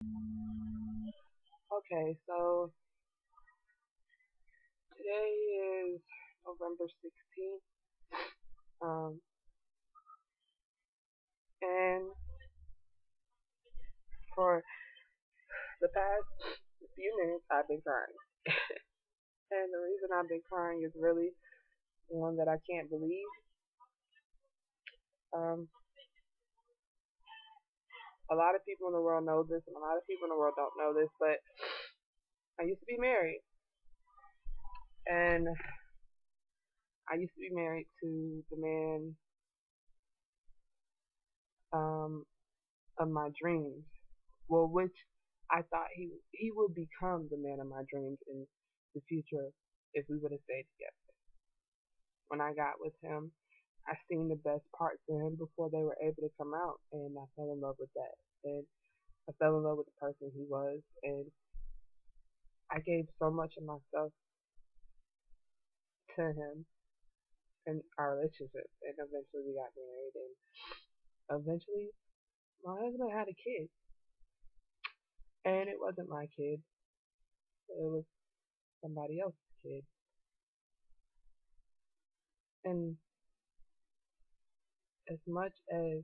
Okay, so today is November 16th. Um, and for the past few minutes, I've been crying. And the reason I've been crying is really one that I can't believe. Um, a lot of people in the world know this, and a lot of people in the world don't know this, but I used to be married. And I used to be married to the man um, of my dreams. Well, which I thought he would become the man of my dreams in the future if we would have stayed together. When I got with him, I seen the best parts of him before they were able to come out, and I fell in love with that. And I fell in love with the person he was, and I gave so much of myself to him in our relationship. And eventually we got married, and eventually my husband had a kid, and it wasn't my kid; it was somebody else's kid. And as much as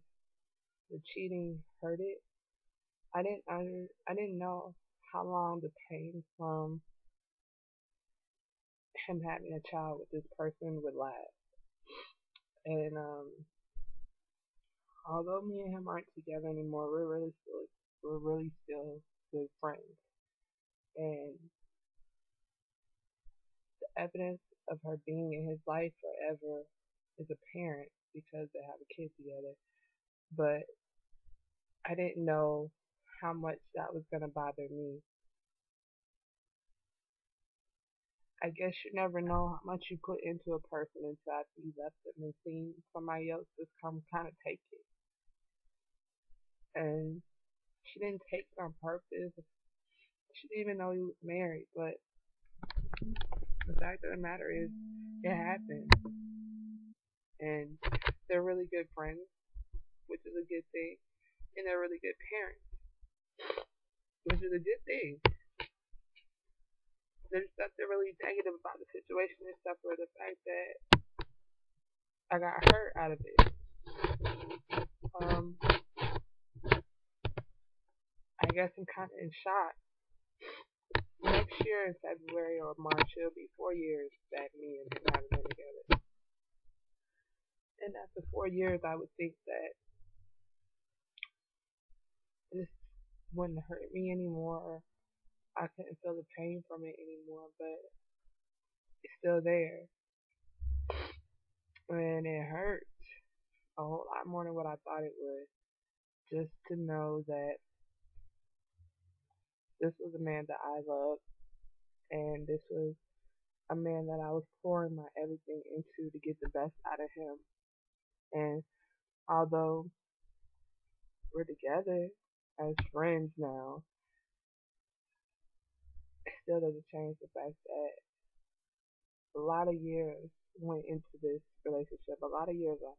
the cheating hurted, I didn't know how long the pain from him having a child with this person would last. And although me and him aren't together anymore, we're really still good friends. And the evidence of her being in his life forever is apparent because they have a kid together. But I didn't know how much that was gonna bother me. I guess you never know how much you put into a person until after you left them and seen somebody else just come kind of take it. And she didn't take it on purpose. She didn't even know he was married. But the fact of the matter is, it happened. And they're really good friends, which is a good thing. And they're really good parents, which is a good thing. There's nothing really negative about the situation except for the fact that I got hurt out of it. I guess I'm kind of in shock. Next year in February or March, it'll be 4 years that me and him haven't been together. And after 4 years, I would think that this wouldn't hurt me anymore. I couldn't feel the pain from it anymore, but it's still there. And it hurt a whole lot more than what I thought it would. Just to know that this was a man that I loved, and this was a man that I was pouring my everything into to get the best out of him. And although we're together as friends now, it still doesn't change the fact that a lot of years went into this relationship, a lot of years of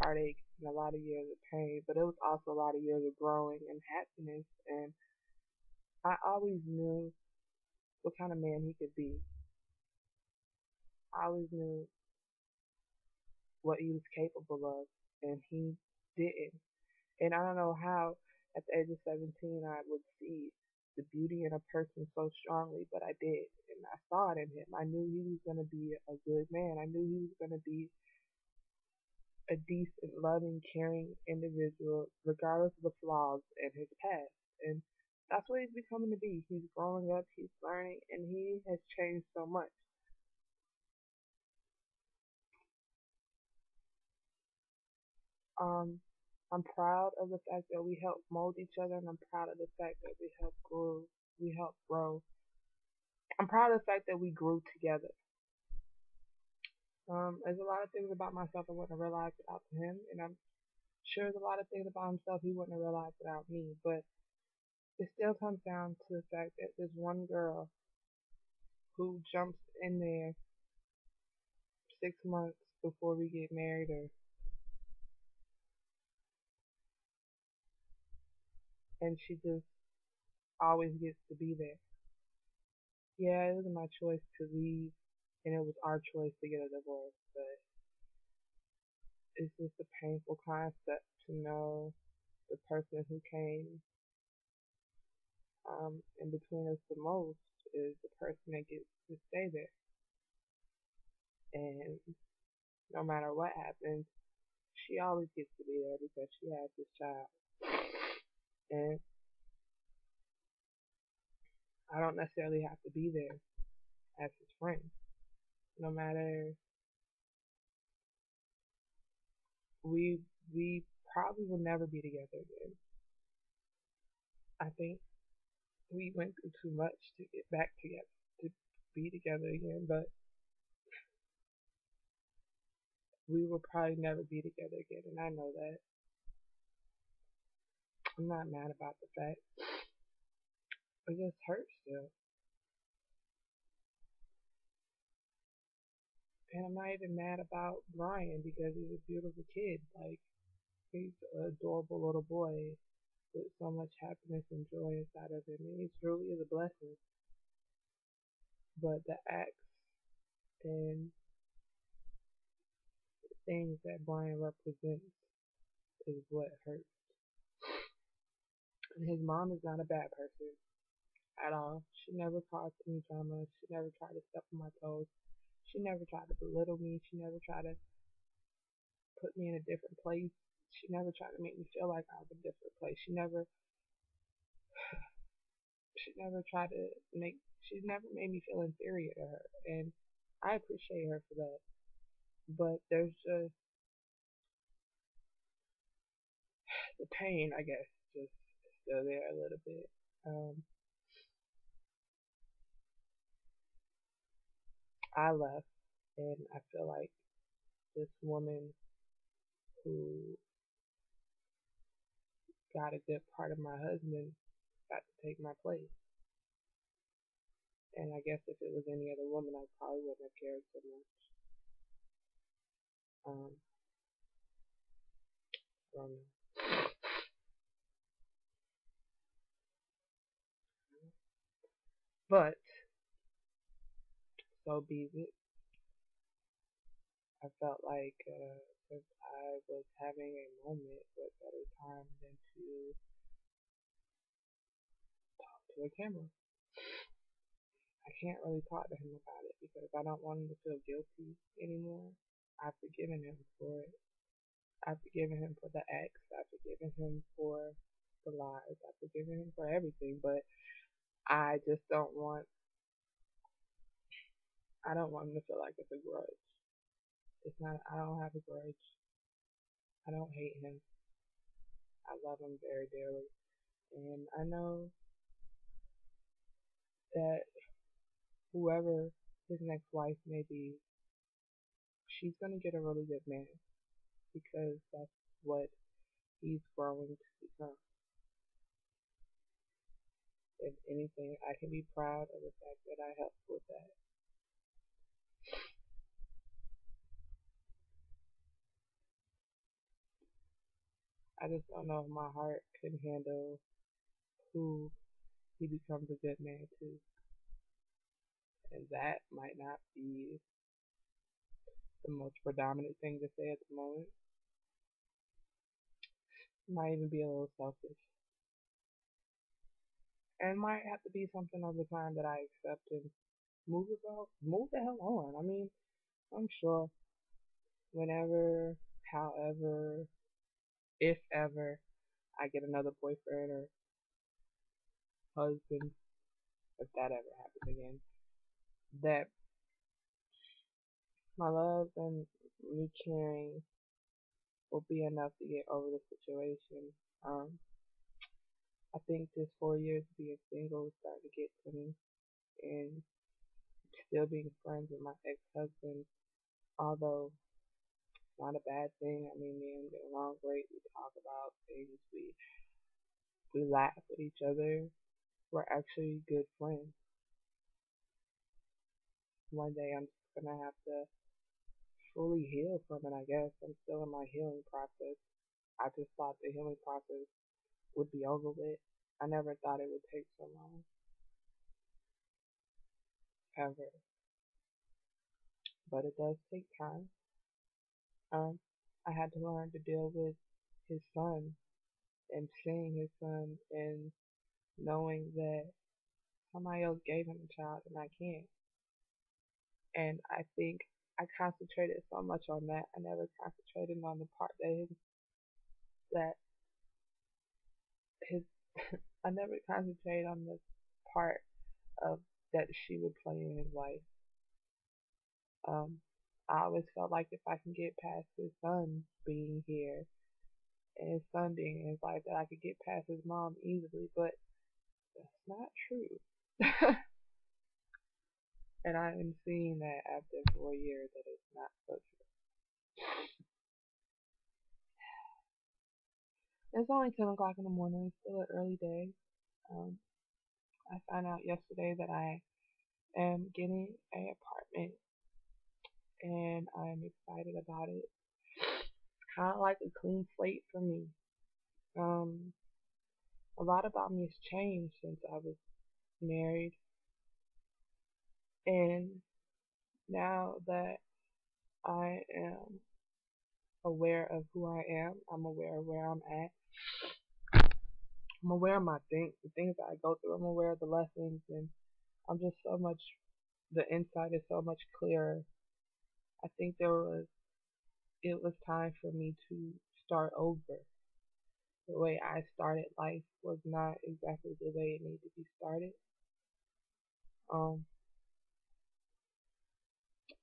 heartache and a lot of years of pain, but it was also a lot of years of growing and happiness. And I always knew what kind of man he could be. I always knew what he was capable of, and he didn't. And I don't know how, at the age of 17, I would see the beauty in a person so strongly, but I did. And I saw it in him. I knew he was going to be a good man. I knew he was going to be a decent, loving, caring individual, regardless of the flaws in his past. And that's what he's becoming to be. He's growing up, he's learning, and he has changed so much. Um, I'm proud of the fact that we helped mold each other, and I'm proud of the fact that we helped grow. I'm proud of the fact that we grew together. There's a lot of things about myself I wouldn't have realized without him, and I'm sure there's a lot of things about himself he wouldn't have realized without me. But it still comes down to the fact that there's one girl who jumps in there 6 months before we get married, or and she just always gets to be there. Yeah, it was my choice to leave, and it was our choice to get a divorce. But it's just a painful concept to know the person who came in between us the most is the person that gets to stay there. And no matter what happens, she always gets to be there because she has this child. And I don't necessarily have to be there as his friend. No matter we we probably will never be together again. I think we went through too much to get back together to be together again, but we will probably never be together again, and I know that. I'm not mad about the fact. It just hurts still. And I'm not even mad about Brian because he's a beautiful kid. Like, he's an adorable little boy with so much happiness and joy inside of him. And he truly is a blessing. But the acts and things that Brian represents is what hurts. And his mom is not a bad person at all. She never caused any drama. She never tried to step on my toes. She never tried to belittle me. She never tried to put me in a different place. She never tried to make me feel like I was a different place. She never tried to make she's never made me feel inferior to her, and I appreciate her for that. But there's just the pain, I guess, just still there a little bit. I left, and I feel like this woman who got a good part of my husband got to take my place. And I guess if it was any other woman, I probably wouldn't have cared so much. Um, I don't know. But so be it. I felt like if I was having a moment, what better time than to talk to a camera? I can't really talk to him about it because I don't want him to feel guilty anymore. I've forgiven him for it. I've forgiven him for the acts. I've forgiven him for the lies. I've forgiven him for everything. But I just don't want. I don't want him to feel like it's a grudge. It's not. I don't have a grudge. I don't hate him. I love him very dearly, and I know that whoever his next wife may be, she's gonna get a really good man because that's what he's growing to become. If anything, I can be proud of the fact that I helped with that. I just don't know if my heart can handle who he becomes a good man to. And that might not be the most predominant thing to say at the moment. It might even be a little selfish. And it might have to be something over time that I accept and move the hell on. I mean, I'm sure whenever, however, if ever I get another boyfriend or husband, if that ever happens again, that my love and me caring will be enough to get over the situation. Um, I think this 4 years being single is starting to get to me, and still being friends with my ex-husband, although it's not a bad thing. I mean, me and him get along great. We talk about things. We laugh with each other. We're actually good friends. One day I'm just gonna have to fully heal from it. I guess I'm still in my healing process. I just thought the healing process would be over with, I never thought it would take so long, ever. But it does take time. Um, I had to learn to deal with his son and seeing his son and knowing that somebody else gave him a child and I can't. And I think I concentrated so much on that. I never concentrated on the part that his I never concentrated on the part of that she would play in his life. Um, I always felt like if I can get past his son being here and his son being in his life, that I could get past his mom easily, but that's not true. And I am seeing that after 4 years that it's not so true. It's only 10 o'clock in the morning. It's still an early day. Um, I found out yesterday that I am getting an apartment and I'm excited about it. Kind of like a clean slate for me. Um, a lot about me has changed since I was married, and now that I am aware of who I am, I'm aware of where I'm at. I'm aware of the things that I go through. I'm aware of the lessons, and I'm just so much. The insight is so much clearer. I think it was time for me to start over. The way I started life was not exactly the way it needed to be started. Um,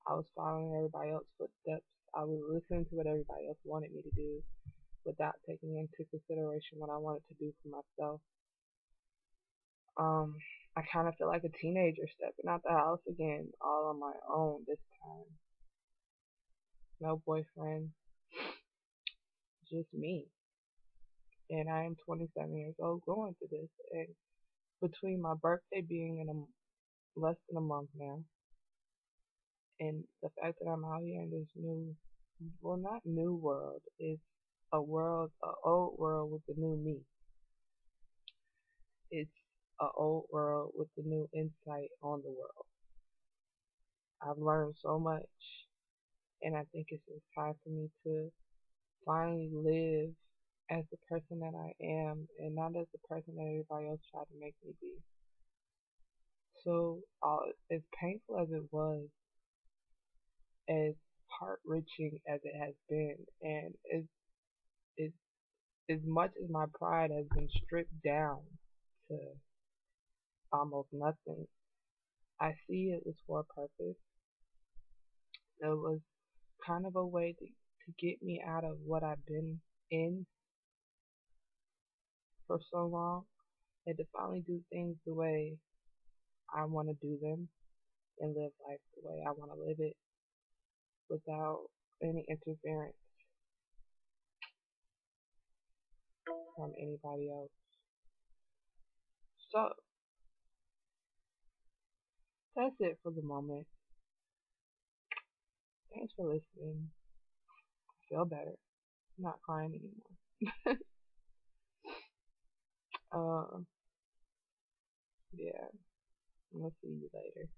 I was following everybody else's footsteps. I was listening to what everybody else wanted me to do without taking into consideration what I wanted to do for myself. Um, I kind of feel like a teenager stepping out the house again, all on my own this time. No boyfriend, just me. And I am 27 years old going through this. And between my birthday being in less than a month now, and the fact that I'm out here in this new, well, not new world, it's a old world with the new me. It's a old world with the new insight on the world. I've learned so much, and I think it's just time for me to finally live as the person that I am, and not as the person that everybody else tried to make me be. So, as painful as it was, as heart wrenching as it has been, and as as much as my pride has been stripped down to almost nothing, I see it was for a purpose. It was kind of a way to get me out of what I've been in for so long and to finally do things the way I want to do them and live life the way I want to live it without any interference from anybody else. So that's it for the moment. Thanks for listening. I feel better. I'm not crying anymore. Um, yeah, I'm gonna see you later.